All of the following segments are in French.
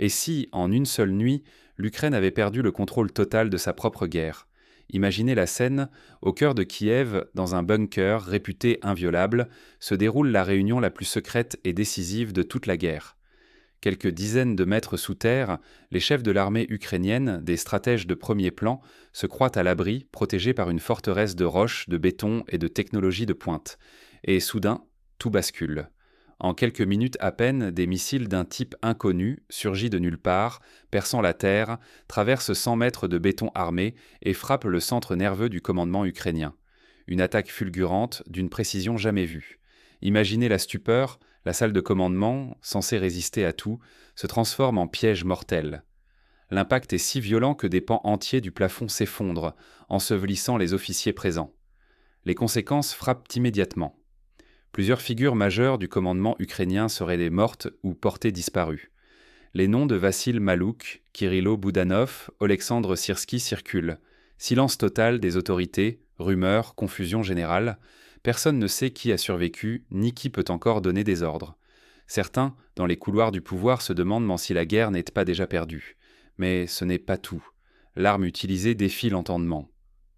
Et si, en une seule nuit, l'Ukraine avait perdu le contrôle total de sa propre guerre? Imaginez la scène, au cœur de Kiev, dans un bunker réputé inviolable, se déroule la réunion la plus secrète et décisive de toute la guerre. Quelques dizaines de mètres sous terre, les chefs de l'armée ukrainienne, des stratèges de premier plan, se croient à l'abri, protégés par une forteresse de roches, de béton et de technologie de pointe. Et soudain, tout bascule. En quelques minutes à peine, des missiles d'un type inconnu, surgis de nulle part, perçant la terre, traversent 100 mètres de béton armé et frappent le centre nerveux du commandement ukrainien. Une attaque fulgurante, d'une précision jamais vue. Imaginez la stupeur, la salle de commandement, censée résister à tout, se transforme en piège mortel. L'impact est si violent que des pans entiers du plafond s'effondrent, ensevelissant les officiers présents. Les conséquences frappent immédiatement. Plusieurs figures majeures du commandement ukrainien seraient mortes ou portées disparues. Les noms de Vassil Malouk, Kirilo Boudanov, Oleksandr Syrski circulent. Silence total des autorités, rumeurs, confusion générale. Personne ne sait qui a survécu, ni qui peut encore donner des ordres. Certains, dans les couloirs du pouvoir, se demandent si la guerre n'est pas déjà perdue. Mais ce n'est pas tout. L'arme utilisée défie l'entendement.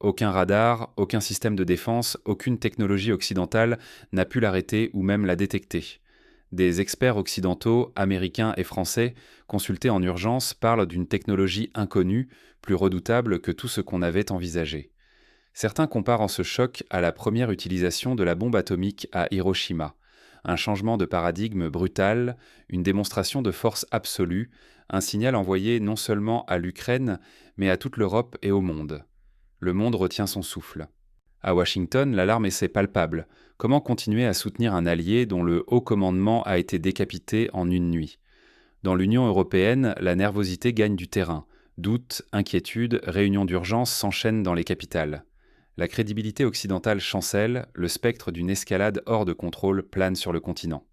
Aucun radar, aucun système de défense, aucune technologie occidentale n'a pu l'arrêter ou même la détecter. Des experts occidentaux, américains et français, consultés en urgence, parlent d'une technologie inconnue, plus redoutable que tout ce qu'on avait envisagé. Certains comparent ce choc à la première utilisation de la bombe atomique à Hiroshima. Un changement de paradigme brutal, une démonstration de force absolue, un signal envoyé non seulement à l'Ukraine, mais à toute l'Europe et au monde. Le monde retient son souffle. À Washington, l'alarme est palpable. Comment continuer à soutenir un allié dont le haut commandement a été décapité en une nuit? Dans l'Union européenne, la nervosité gagne du terrain. Doutes, inquiétudes, réunions d'urgence s'enchaînent dans les capitales. La crédibilité occidentale chancelle, le spectre d'une escalade hors de contrôle plane sur le continent.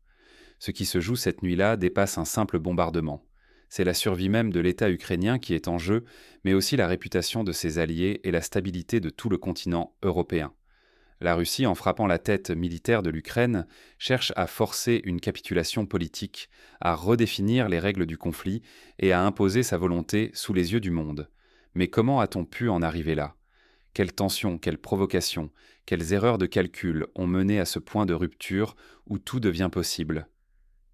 Ce qui se joue cette nuit-là dépasse un simple bombardement. C'est la survie même de l'État ukrainien qui est en jeu, mais aussi la réputation de ses alliés et la stabilité de tout le continent européen. La Russie, en frappant la tête militaire de l'Ukraine, cherche à forcer une capitulation politique, à redéfinir les règles du conflit et à imposer sa volonté sous les yeux du monde. Mais comment a-t-on pu en arriver là? Quelles tensions, quelles provocations, quelles erreurs de calcul ont mené à ce point de rupture où tout devient possible?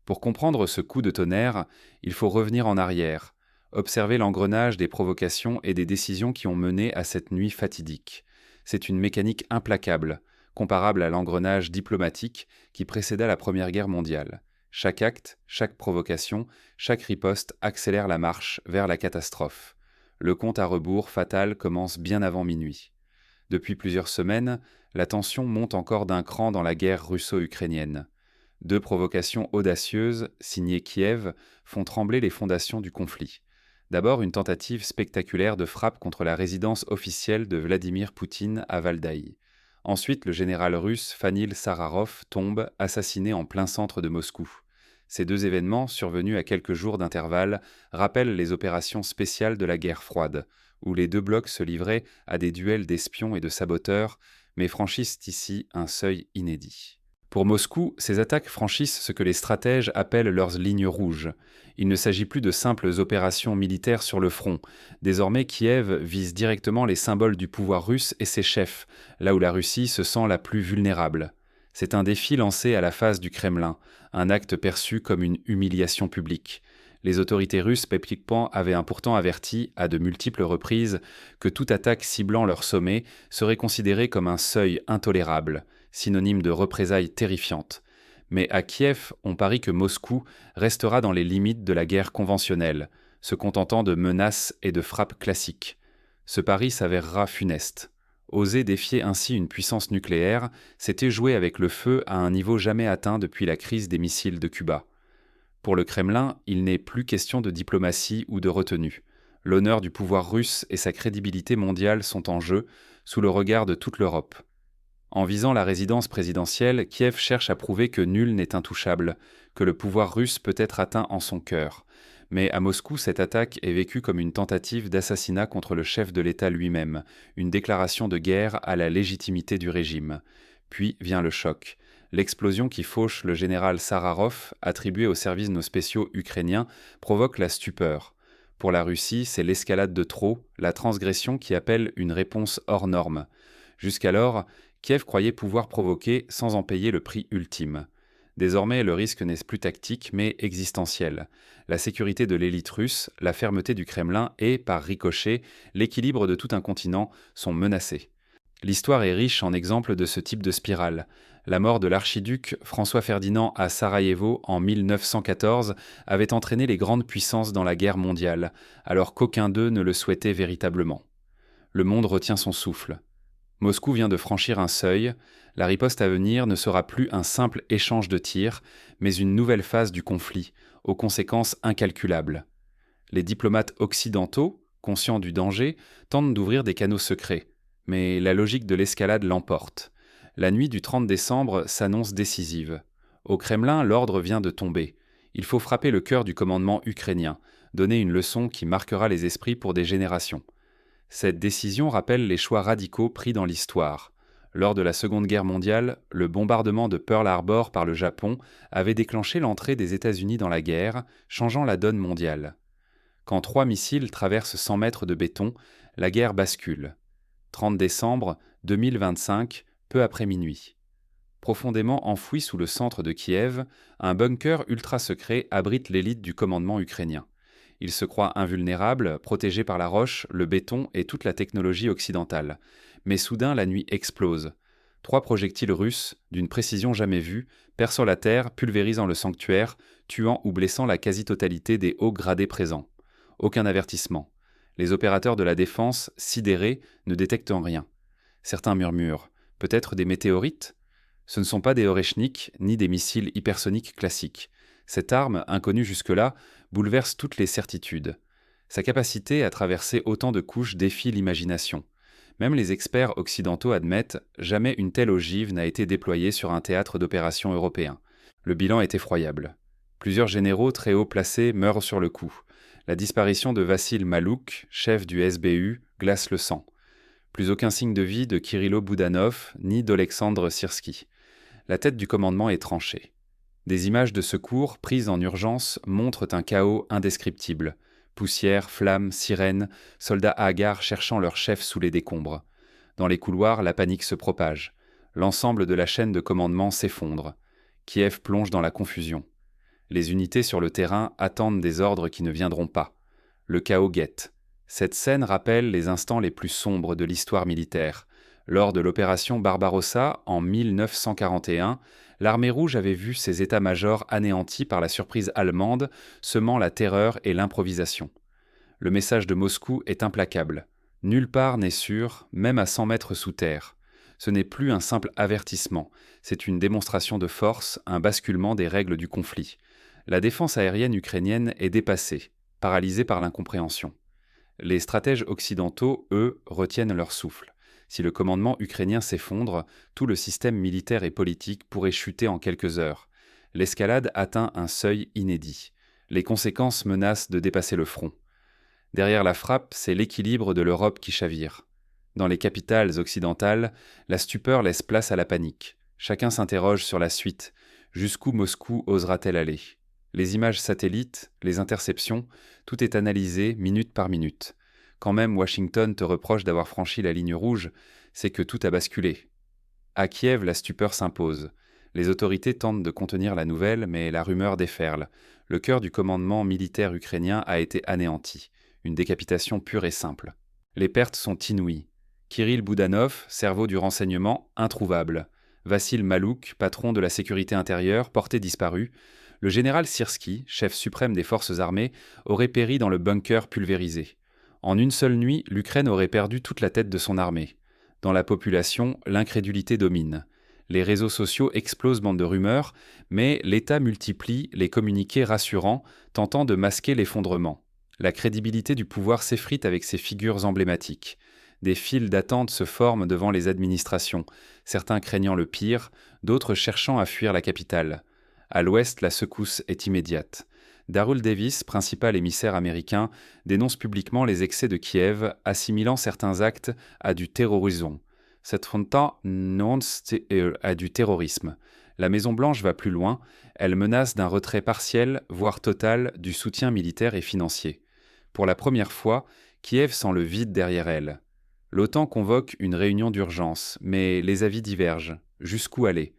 Pour comprendre ce coup de tonnerre, il faut revenir en arrière, observer l'engrenage des provocations et des décisions qui ont mené à cette nuit fatidique. C'est une mécanique implacable, comparable à l'engrenage diplomatique qui précéda la Première Guerre mondiale. Chaque acte, chaque provocation, chaque riposte accélère la marche vers la catastrophe. Le compte à rebours fatal commence bien avant minuit. Depuis plusieurs semaines, la tension monte encore d'un cran dans la guerre russo-ukrainienne. 2 provocations audacieuses, signées Kiev, font trembler les fondations du conflit. D'abord, une tentative spectaculaire de frappe contre la résidence officielle de Vladimir Poutine à Valdaï. Ensuite, le général russe Fanil Sararov tombe, assassiné en plein centre de Moscou. Ces 2 événements, survenus à quelques jours d'intervalle, rappellent les opérations spéciales de la guerre froide, où les 2 blocs se livraient à des duels d'espions et de saboteurs, mais franchissent ici un seuil inédit. Pour Moscou, ces attaques franchissent ce que les stratèges appellent leurs lignes rouges. Il ne s'agit plus de simples opérations militaires sur le front. Désormais, Kiev vise directement les symboles du pouvoir russe et ses chefs, là où la Russie se sent la plus vulnérable. C'est un défi lancé à la face du Kremlin, un acte perçu comme une humiliation publique. Les autorités russes publiquement avaient pourtant averti, à de multiples reprises, que toute attaque ciblant leur sommet serait considérée comme un seuil intolérable, synonyme de représailles terrifiantes. Mais à Kiev, on parie que Moscou restera dans les limites de la guerre conventionnelle, se contentant de menaces et de frappes classiques. Ce pari s'avérera funeste. Oser défier ainsi une puissance nucléaire, c'était jouer avec le feu à un niveau jamais atteint depuis la crise des missiles de Cuba. Pour le Kremlin, il n'est plus question de diplomatie ou de retenue. L'honneur du pouvoir russe et sa crédibilité mondiale sont en jeu, sous le regard de toute l'Europe. En visant la résidence présidentielle, Kiev cherche à prouver que nul n'est intouchable, que le pouvoir russe peut être atteint en son cœur. Mais à Moscou, cette attaque est vécue comme une tentative d'assassinat contre le chef de l'État lui-même, une déclaration de guerre à la légitimité du régime. Puis vient le choc. L'explosion qui fauche le général Sararov, attribué aux services nos spéciaux ukrainiens, provoque la stupeur. Pour la Russie, c'est l'escalade de trop, la transgression qui appelle une réponse hors norme. Jusqu'alors, Kiev croyait pouvoir provoquer sans en payer le prix ultime. Désormais, le risque n'est plus tactique, mais existentiel. La sécurité de l'élite russe, la fermeté du Kremlin et, par ricochet, l'équilibre de tout un continent sont menacés. L'histoire est riche en exemples de ce type de spirale. La mort de l'archiduc François-Ferdinand à Sarajevo en 1914 avait entraîné les grandes puissances dans la guerre mondiale, alors qu'aucun d'eux ne le souhaitait véritablement. Le monde retient son souffle. Moscou vient de franchir un seuil, la riposte à venir ne sera plus un simple échange de tirs, mais une nouvelle phase du conflit, aux conséquences incalculables. Les diplomates occidentaux, conscients du danger, tentent d'ouvrir des canaux secrets, mais la logique de l'escalade l'emporte. La nuit du 30 décembre s'annonce décisive. Au Kremlin, l'ordre vient de tomber. Il faut frapper le cœur du commandement ukrainien, donner une leçon qui marquera les esprits pour des générations. Cette décision rappelle les choix radicaux pris dans l'histoire. Lors de la Seconde Guerre mondiale, le bombardement de Pearl Harbor par le Japon avait déclenché l'entrée des États-Unis dans la guerre, changeant la donne mondiale. Quand 3 missiles traversent 100 mètres de béton, la guerre bascule. 30 décembre 2025, peu après minuit. Profondément enfoui sous le centre de Kiev, un bunker ultra-secret abrite l'élite du commandement ukrainien. Il se croit invulnérable, protégé par la roche, le béton et toute la technologie occidentale. Mais soudain, la nuit explose. 3 projectiles russes, d'une précision jamais vue, perçant la terre, pulvérisant le sanctuaire, tuant ou blessant la quasi-totalité des hauts gradés présents. Aucun avertissement. Les opérateurs de la défense, sidérés, ne détectent rien. Certains murmurent « peut-être des météorites ?» Ce ne sont pas des Oreshnik ni des missiles hypersoniques classiques. Cette arme, inconnue jusque-là, bouleverse toutes les certitudes. Sa capacité à traverser autant de couches défie l'imagination. Même les experts occidentaux admettent « jamais une telle ogive n'a été déployée sur un théâtre d'opération européen ». Le bilan est effroyable. Plusieurs généraux très haut placés meurent sur le coup. La disparition de Vassil Malouk, chef du SBU, glace le sang. Plus aucun signe de vie de Kirilo Boudanov ni d'Olexandre Syrski. La tête du commandement est tranchée. Des images de secours prises en urgence montrent un chaos indescriptible. Poussière, flammes, sirènes, soldats hagards cherchant leur chef sous les décombres. Dans les couloirs, la panique se propage. L'ensemble de la chaîne de commandement s'effondre. Kiev plonge dans la confusion. Les unités sur le terrain attendent des ordres qui ne viendront pas. Le chaos guette. Cette scène rappelle les instants les plus sombres de l'histoire militaire. Lors de l'opération Barbarossa, en 1941, l'armée rouge avait vu ses états-majors anéantis par la surprise allemande, semant la terreur et l'improvisation. Le message de Moscou est implacable. Nulle part n'est sûr, même à 100 mètres sous terre. Ce n'est plus un simple avertissement, c'est une démonstration de force, un basculement des règles du conflit. La défense aérienne ukrainienne est dépassée, paralysée par l'incompréhension. Les stratèges occidentaux, eux, retiennent leur souffle. Si le commandement ukrainien s'effondre, tout le système militaire et politique pourrait chuter en quelques heures. L'escalade atteint un seuil inédit. Les conséquences menacent de dépasser le front. Derrière la frappe, c'est l'équilibre de l'Europe qui chavire. Dans les capitales occidentales, la stupeur laisse place à la panique. Chacun s'interroge sur la suite. Jusqu'où Moscou osera-t-elle aller ? Les images satellites, les interceptions, tout est analysé minute par minute. Quand même Washington te reproche d'avoir franchi la ligne rouge, c'est que tout a basculé. À Kiev, la stupeur s'impose. Les autorités tentent de contenir la nouvelle, mais la rumeur déferle. Le cœur du commandement militaire ukrainien a été anéanti. Une décapitation pure et simple. Les pertes sont inouïes. Kirill Boudanov, cerveau du renseignement, introuvable. Vassil Malouk, patron de la sécurité intérieure, porté disparu. Le général Syrski, chef suprême des forces armées, aurait péri dans le bunker pulvérisé. En une seule nuit, l'Ukraine aurait perdu toute la tête de son armée. Dans la population, l'incrédulité domine. Les réseaux sociaux explosent bande de rumeurs, mais l'État multiplie les communiqués rassurants, tentant de masquer l'effondrement. La crédibilité du pouvoir s'effrite avec ces figures emblématiques. Des files d'attente se forment devant les administrations, certains craignant le pire, d'autres cherchant à fuir la capitale. À l'ouest, la secousse est immédiate. Daryl Davis, principal émissaire américain, dénonce publiquement les excès de Kiev, assimilant certains actes à du terrorisme. Cette fronta non à du terrorisme. La Maison-Blanche va plus loin, elle menace d'un retrait partiel, voire total, du soutien militaire et financier. Pour la première fois, Kiev sent le vide derrière elle. L'OTAN convoque une réunion d'urgence, mais les avis divergent. Jusqu'où aller?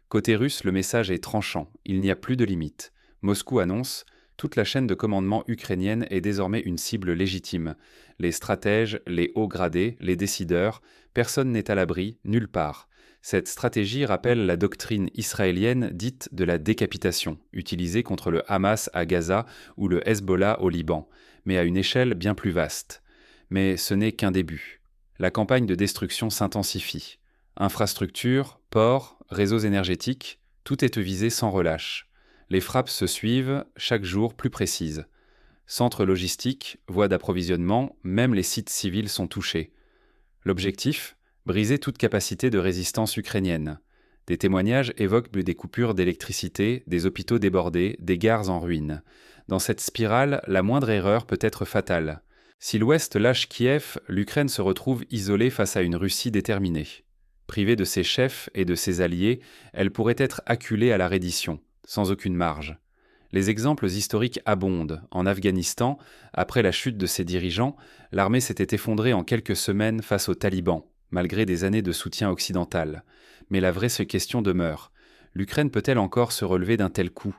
Côté russe, le message est tranchant, il n'y a plus de limite. Moscou annonce: toute la chaîne de commandement ukrainienne est désormais une cible légitime. Les stratèges, les hauts gradés, les décideurs, personne n'est à l'abri, nulle part. Cette stratégie rappelle la doctrine israélienne dite de la décapitation, utilisée contre le Hamas à Gaza ou le Hezbollah au Liban, mais à une échelle bien plus vaste. Mais ce n'est qu'un début. La campagne de destruction s'intensifie. Infrastructures, ports, réseaux énergétiques, tout est visé sans relâche. Les frappes se suivent, chaque jour plus précises. Centres logistiques, voies d'approvisionnement, même les sites civils sont touchés. L'objectif? Briser toute capacité de résistance ukrainienne. Des témoignages évoquent des coupures d'électricité, des hôpitaux débordés, des gares en ruine. Dans cette spirale, la moindre erreur peut être fatale. Si l'Ouest lâche Kiev, l'Ukraine se retrouve isolée face à une Russie déterminée. Privée de ses chefs et de ses alliés, elle pourrait être acculée à la reddition, sans aucune marge. Les exemples historiques abondent. En Afghanistan, après la chute de ses dirigeants, l'armée s'était effondrée en quelques semaines face aux talibans, malgré des années de soutien occidental. Mais la vraie question demeure. L'Ukraine peut-elle encore se relever d'un tel coup?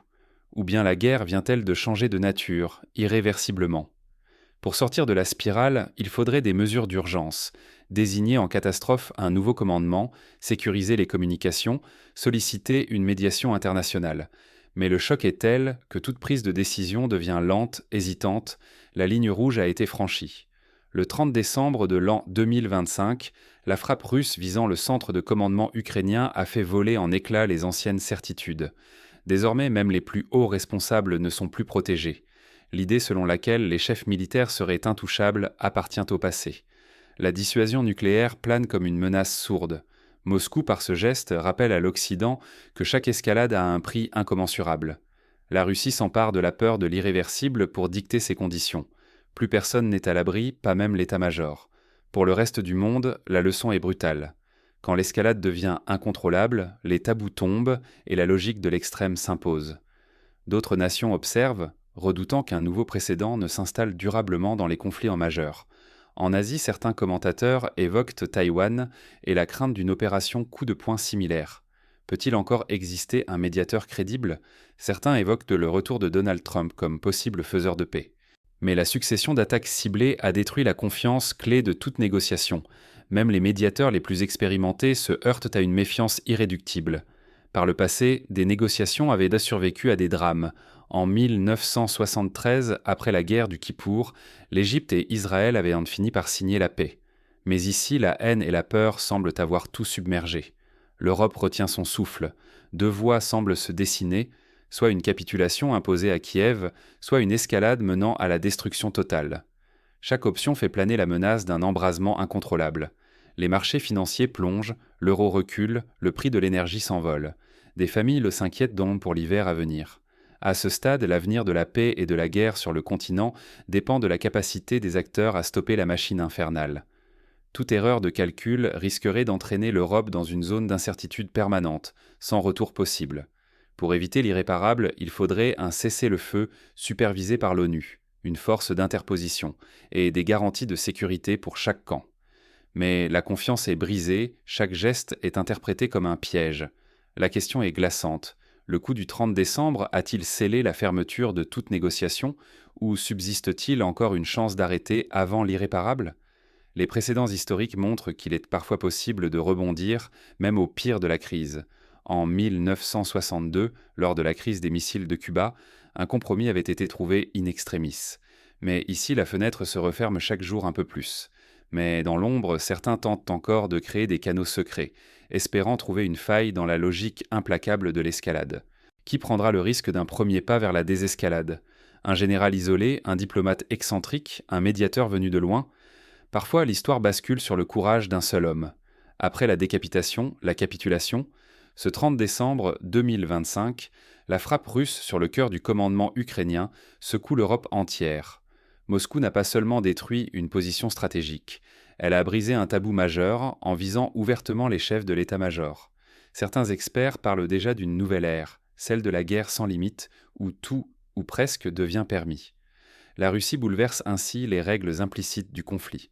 Ou bien la guerre vient-elle de changer de nature, irréversiblement? Pour sortir de la spirale, il faudrait des mesures d'urgence, désigner en catastrophe un nouveau commandement, sécuriser les communications, solliciter une médiation internationale. Mais le choc est tel que toute prise de décision devient lente, hésitante, la ligne rouge a été franchie. Le 30 décembre de l'an 2025, la frappe russe visant le centre de commandement ukrainien a fait voler en éclats les anciennes certitudes. Désormais, même les plus hauts responsables ne sont plus protégés. L'idée selon laquelle les chefs militaires seraient intouchables appartient au passé. La dissuasion nucléaire plane comme une menace sourde. Moscou, par ce geste, rappelle à l'Occident que chaque escalade a un prix incommensurable. La Russie s'empare de la peur de l'irréversible pour dicter ses conditions. Plus personne n'est à l'abri, pas même l'état-major. Pour le reste du monde, la leçon est brutale. Quand l'escalade devient incontrôlable, les tabous tombent et la logique de l'extrême s'impose. D'autres nations observent, redoutant qu'un nouveau précédent ne s'installe durablement dans les conflits en majeur. En Asie, certains commentateurs évoquent Taïwan et la crainte d'une opération coup de poing similaire. Peut-il encore exister un médiateur crédible? Certains évoquent le retour de Donald Trump comme possible faiseur de paix. Mais la succession d'attaques ciblées a détruit la confiance, clé de toute négociation. Même les médiateurs les plus expérimentés se heurtent à une méfiance irréductible. Par le passé, des négociations avaient survécu à des drames. En 1973, après la guerre du Kippour, l'Égypte et Israël avaient fini par signer la paix. Mais ici, la haine et la peur semblent avoir tout submergé. L'Europe retient son souffle. Deux voies semblent se dessiner, soit une capitulation imposée à Kiev, soit une escalade menant à la destruction totale. Chaque option fait planer la menace d'un embrasement incontrôlable. Les marchés financiers plongent, l'euro recule, le prix de l'énergie s'envole. Des familles s'inquiètent donc pour l'hiver à venir. À ce stade, l'avenir de la paix et de la guerre sur le continent dépend de la capacité des acteurs à stopper la machine infernale. Toute erreur de calcul risquerait d'entraîner l'Europe dans une zone d'incertitude permanente, sans retour possible. Pour éviter l'irréparable, il faudrait un cessez-le-feu supervisé par l'ONU, une force d'interposition, et des garanties de sécurité pour chaque camp. Mais la confiance est brisée, chaque geste est interprété comme un piège. La question est glaçante. Le coup du 30 décembre a-t-il scellé la fermeture de toute négociation, ou subsiste-t-il encore une chance d'arrêter avant l'irréparable? Les précédents historiques montrent qu'il est parfois possible de rebondir, même au pire de la crise. En 1962, lors de la crise des missiles de Cuba, un compromis avait été trouvé in extremis. Mais ici, la fenêtre se referme chaque jour un peu plus. Mais dans l'ombre, certains tentent encore de créer des canaux secrets, espérant trouver une faille dans la logique implacable de l'escalade. Qui prendra le risque d'un premier pas vers la désescalade? Un général isolé, un diplomate excentrique, un médiateur venu de loin? Parfois, l'histoire bascule sur le courage d'un seul homme. Après la décapitation, la capitulation, ce 30 décembre 2025, la frappe russe sur le cœur du commandement ukrainien secoue l'Europe entière. Moscou n'a pas seulement détruit une position stratégique, elle a brisé un tabou majeur en visant ouvertement les chefs de l'état-major. Certains experts parlent déjà d'une nouvelle ère, celle de la guerre sans limite, où tout, ou presque, devient permis. La Russie bouleverse ainsi les règles implicites du conflit.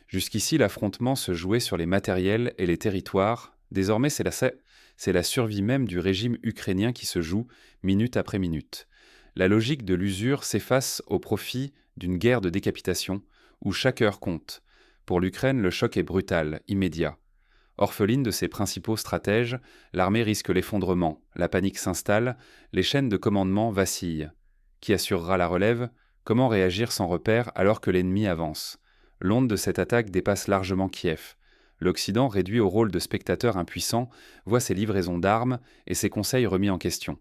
Jusqu'ici, l'affrontement se jouait sur les matériels et les territoires. Désormais, c'est la survie même du régime ukrainien qui se joue, minute après minute. La logique de l'usure s'efface au profit d'une guerre de décapitation, où chaque heure compte. Pour l'Ukraine, le choc est brutal, immédiat. Orpheline de ses principaux stratèges, l'armée risque l'effondrement, la panique s'installe, les chaînes de commandement vacillent. Qui assurera la relève? Comment réagir sans repère alors que l'ennemi avance? L'onde de cette attaque dépasse largement Kiev. L'Occident, réduit au rôle de spectateur impuissant, voit ses livraisons d'armes et ses conseils remis en question.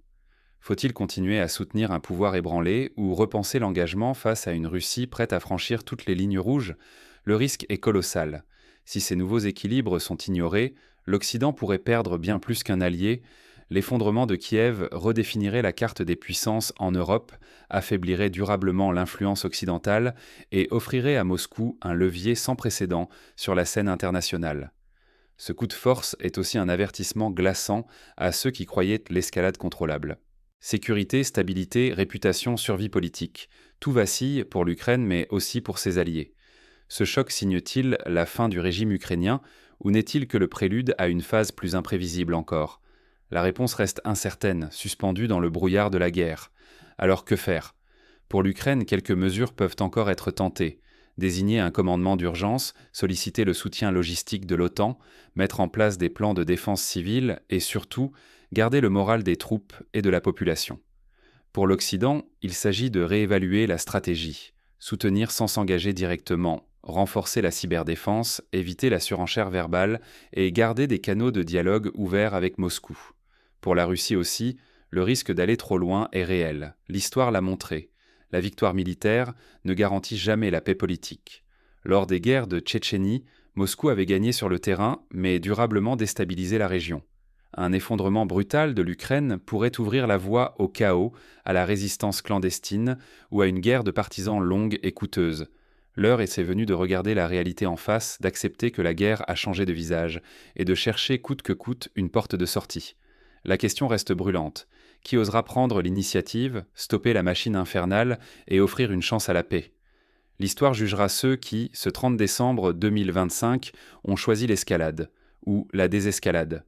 Faut-il continuer à soutenir un pouvoir ébranlé ou repenser l'engagement face à une Russie prête à franchir toutes les lignes rouges? Le risque est colossal. Si ces nouveaux équilibres sont ignorés, l'Occident pourrait perdre bien plus qu'un allié. L'effondrement de Kiev redéfinirait la carte des puissances en Europe, affaiblirait durablement l'influence occidentale et offrirait à Moscou un levier sans précédent sur la scène internationale. Ce coup de force est aussi un avertissement glaçant à ceux qui croyaient l'escalade contrôlable. Sécurité, stabilité, réputation, survie politique. Tout vacille pour l'Ukraine mais aussi pour ses alliés. Ce choc signe-t-il la fin du régime ukrainien ou n'est-il que le prélude à une phase plus imprévisible encore? La réponse reste incertaine, suspendue dans le brouillard de la guerre. Alors que faire? Pour l'Ukraine, quelques mesures peuvent encore être tentées. Désigner un commandement d'urgence, solliciter le soutien logistique de l'OTAN, mettre en place des plans de défense civile et surtout, garder le moral des troupes et de la population. Pour l'Occident, il s'agit de réévaluer la stratégie, soutenir sans s'engager directement, renforcer la cyberdéfense, éviter la surenchère verbale et garder des canaux de dialogue ouverts avec Moscou. Pour la Russie aussi, le risque d'aller trop loin est réel. L'histoire l'a montré. La victoire militaire ne garantit jamais la paix politique. Lors des guerres de Tchétchénie, Moscou avait gagné sur le terrain, mais durablement déstabilisé la région. Un effondrement brutal de l'Ukraine pourrait ouvrir la voie au chaos, à la résistance clandestine ou à une guerre de partisans longue et coûteuse. L'heure est venue de regarder la réalité en face, d'accepter que la guerre a changé de visage et de chercher coûte que coûte une porte de sortie. La question reste brûlante. Qui osera prendre l'initiative, stopper la machine infernale et offrir une chance à la paix? L'histoire jugera ceux qui, ce 30 décembre 2025, ont choisi l'escalade, ou la désescalade.